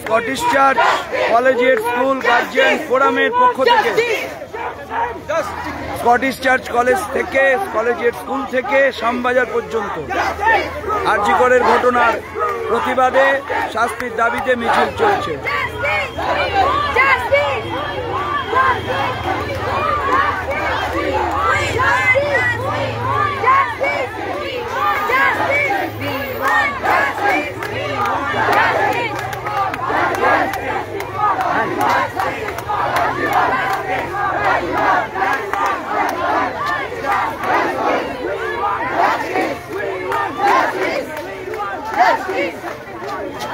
Scottish church collegiate school guardian ফোরামের পক্ষ থেকে, স্কটিশ চার্চ কলেজ থেকে কলেজিয়েট স্কুল থেকে শ্যামবাজার পর্যন্ত আরজি করের ঘটনার প্রতিবাদে শাস্তির দাবিতে মিছিল চলছে।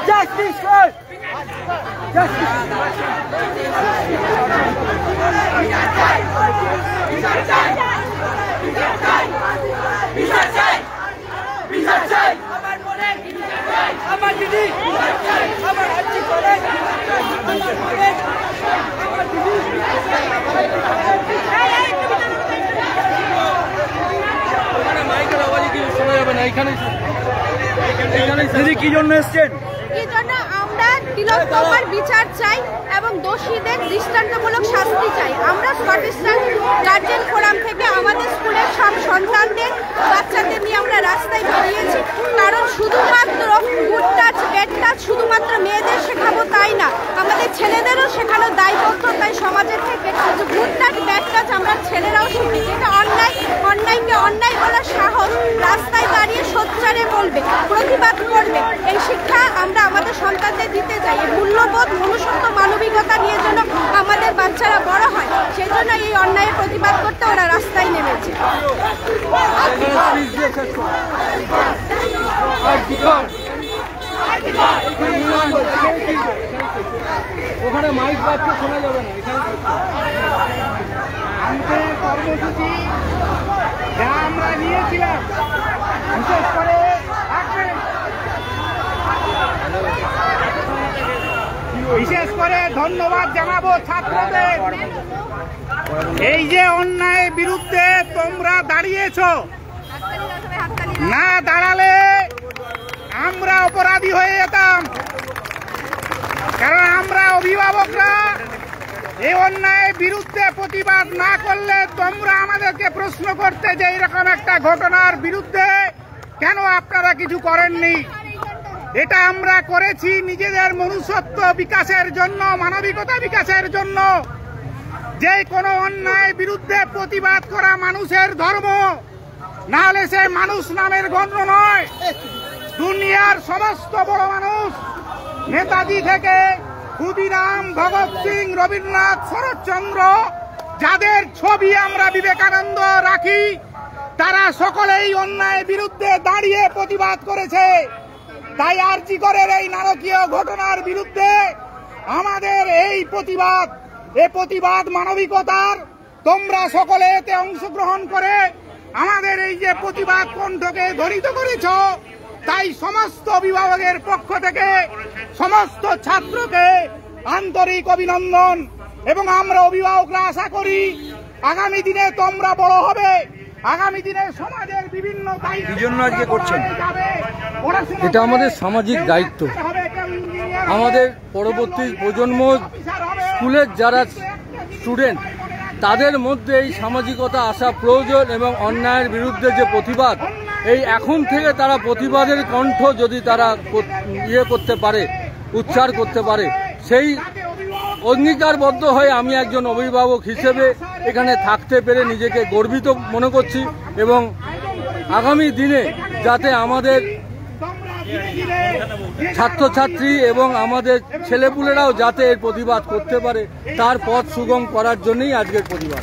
Justice first! Justice! দিদি কি জন্য এসছেন? এই জন্য আমরা তিলোত্তমার বিচার চাই এবং দোষীদের দৃষ্টান্তমূলক শাস্তি চাই। আমরা স্কটিশ চার্চ গার্জিয়ান ফোরাম থেকে আমাদের স্কুলের সব সন্তানদের বাচ্চাদের নিয়ে আমরা রাস্তায় বেরিয়েছি, কারণ শুধুমাত্র গুড টাচ ব্যাড টাচ শুধুমাত্র মেয়েদের শেখাবো তাই না, আমাদের ছেলেদেরও শেখানোর দায়বদ্ধ। তাই সমাজের থেকে গুড টাচ ব্যাড টাচ আমরা ছেলেরাও শিখি। যেটা অন্যায়, অন্যায়কে অন্যায় বলার সাহস রাস্তায় দাঁড়িয়ে সোচ্চারে বলবে, প্রতিবাদ করবে, এই শিক্ষা আমরা আমাদের সন্তানদের দিতে চাই। মূল্যবোধ, মনুষ্যত্ব, মানবিকতা নিয়ে যেন আমাদের বাচ্চারা বড় হয়, সেই জন্য এই অন্যায়ের প্রতিবাদ করতে ওরা রাস্তায় নেমেছে। ওখানে মাইক বাজছে, শোনা যাবে না। আমাদের কর্মসূচি যা আমরা নিয়েছিলাম, বিশেষ করে ধন্যবাদ জানাবো ছাত্রদের। এই যে অন্যায়ের বিরুদ্ধে তোমরা দাঁড়িয়েছ, না দাঁড়ালে আমরা অপরাধী হয়ে যেতাম। কারণ আমরা অভিভাবকরা এই অন্যায়ের বিরুদ্ধে প্রতিবাদ না করলে তোমরা আমাদেরকে প্রশ্ন করতে যে এরকম একটা ঘটনার বিরুদ্ধে কেন আপনারা কিছু করেননি। এটা আমরা করেছি নিজেদের মনুষ্যত্ব বিকাশের জন্য, মানবিকতা বিকাশের জন্য। যে কোনো অন্যায়ের বিরুদ্ধে প্রতিবাদ করা মানুষের ধর্ম, না হলে সে মানুষ নামের গণ্য নয়। দুনিয়ার সমস্ত বড় মানুষ, নেতাজি থেকে ক্ষুদিরাম, ভগৎ সিং, রবীন্দ্রনাথ, শরৎচন্দ্র, যাদের ছবি আমরা বিবেকানন্দ রাখি, তারা সকলেই অন্যায়ের বিরুদ্ধে দাঁড়িয়ে প্রতিবাদ করেছে। তাই আরজি করের এই নারকীয় ঘটনার বিরুদ্ধে আমাদের এই প্রতিবাদ মানবিকতার। তোমরা সকলে এতে অংশগ্রহণ করে আমাদের এই যে প্রতিবাদ কণ্ঠকে ধ্বনিত করেছ, তাই সমস্ত অভিভাবকের পক্ষ থেকে সমস্ত ছাত্রকে আন্তরিক অভিনন্দন। এবং আমরা অভিভাবকরা আশা করি আগামী দিনে তোমরা বড় হবে, আগামী দিনে সমাজের বিভিন্ন দায়িত্ব করছেন। এটা আমাদের সামাজিক দায়িত্ব। আমাদের পরবর্তী প্রজন্ম, স্কুলের যারা স্টুডেন্ট, তাদের মধ্যে এই সামাজিকতা আসা প্রয়োজন। এবং অন্যায়ের বিরুদ্ধে যে প্রতিবাদ, এই এখন থেকে তারা প্রতিবাদের কণ্ঠ যদি তারা করতে পারে, উচ্চার করতে পারে, সেই অঙ্গীকারবদ্ধ হয়ে আমি একজন অভিভাবক হিসেবে এখানে থাকতে পেরে নিজেকে গর্বিত মনে করছি। এবং আগামী দিনে যাতে আমাদের ছাত্রছাত্রী এবং আমাদের ছেলেপুলেরাও যাতে এর প্রতিবাদ করতে পারে, তার পথ সুগম করার জন্যই আজকের প্রতিবাদ।